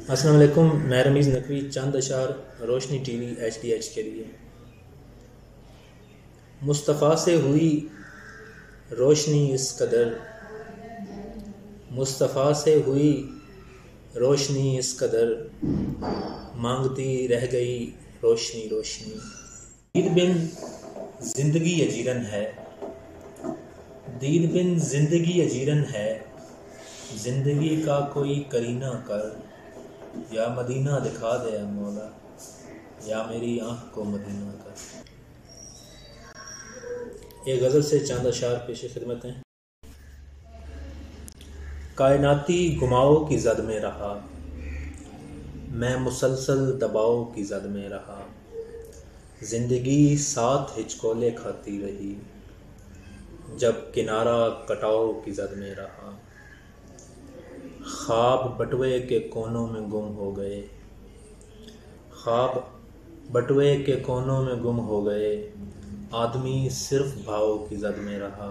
السلام علیکم، میں رمیز نقوی چند اشعار روشنی ٹی وی HDH کے لیے۔ مصطفیٰ سے ہوئی روشنی اس قدر، مصطفیٰ سے ہوئی روشنی اس قدر، مانگتی رہ گئی روشنی روشنی۔ دید بن زندگی اجیرن ہے، دید بن زندگی اجیرن ہے، زندگی کا کوئی کرینہ کر، یا مدینہ دکھا دے اے مولا، یا میری آنکھ کو مدینہ کر۔ ایک غزل سے چند اشعار پیش خدمت ہیں۔ کائناتی گماؤ کی زد میں رہا، میں مسلسل دباؤ کی زد میں رہا، زندگی ساتھ ہچکولے کھاتی رہی، جب کنارہ کٹاؤ کی زد میں رہا۔ خواب بٹوے کے کونوں میں گم ہو گئے، خواب بٹوے کے کونوں میں گم ہو گئے، آدمی صرف بھاؤ کی زد میں رہا۔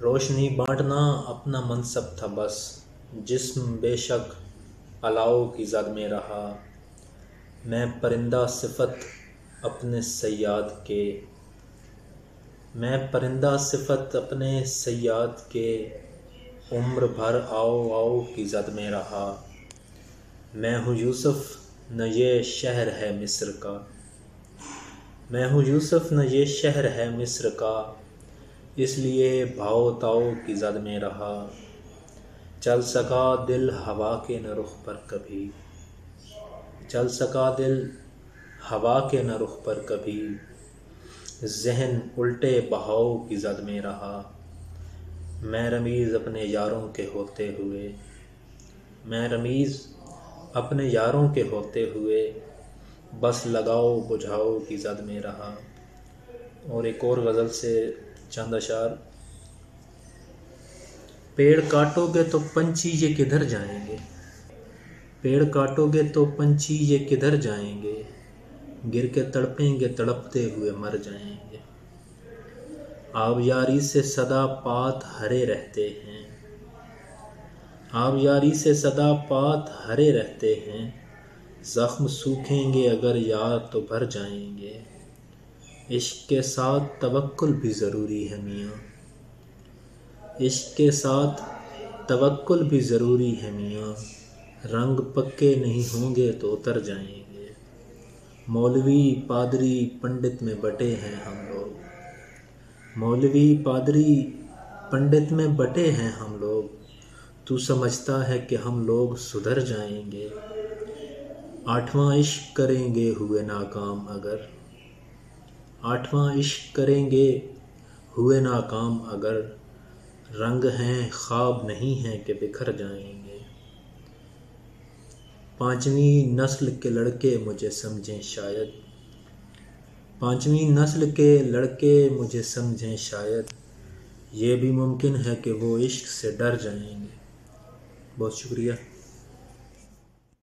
روشنی بانٹنا اپنا منصب تھا بس، جسم بے شک الاؤ کی زد میں رہا۔ میں پرندہ صفت اپنے صیاد کے، میں پرندہ صفت اپنے صیاد کے، عمر بھر آؤ آؤ کی زد میں رہا۔ میں ہوں یوسف نہ یہ شہر ہے مصر کا، میں ہوں یوسف نہ یہ شہر ہے مصر کا، اس لیے بھاؤ تاؤ کی زد میں رہا۔ چل سکا دل ہوا کے نہ رخ پر کبھی، چل سکا دل ہوا کے نہ رخ پر کبھی، ذہن الٹے بہاؤ کی زد میں رہا۔ میں رمیز اپنے یاروں کے ہوتے ہوئے، میں رمیز اپنے یاروں کے ہوتے ہوئے، بس لگاؤ بجھاؤ کی زد میں رہا۔ اور ایک اور غزل سے چند اشعار۔ پیڑ کاٹو گے تو پنچھی یہ کدھر جائیں گے، پیڑ کاٹو گے تو پنچھی یہ کدھر جائیں گے، گر کے تڑپیں گے تڑپتے ہوئے مر جائیں گے۔ آبیاری سے سدا پات ہرے رہتے ہیں، آبیاری سے سدا پات ہرے رہتے ہیں، زخم سوکھیں گے اگر یار تو بھر جائیں گے۔ عشق کے ساتھ توکل بھی ضروری ہے میاں، عشق کے ساتھ توکل بھی ضروری ہے میاں، رنگ پکے نہیں ہوں گے تو اتر جائیں گے۔ مولوی پادری پنڈت میں بٹے ہیں ہم لوگ، مولوی پادری پنڈت میں بٹے ہیں ہم لوگ، تو سمجھتا ہے کہ ہم لوگ سدھر جائیں گے۔ آٹھواں عشق کریں گے ہوئے ناکام اگر، آٹھواں عشق کریں گے ہوئے ناکام اگر، رنگ ہیں خواب نہیں ہیں کہ بکھر جائیں گے۔ پانچویں نسل کے لڑکے مجھے سمجھیں شاید، پانچویں نسل کے لڑکے مجھے سمجھیں شاید، یہ بھی ممکن ہے کہ وہ عشق سے ڈر جائیں گے۔ بہت شکریہ۔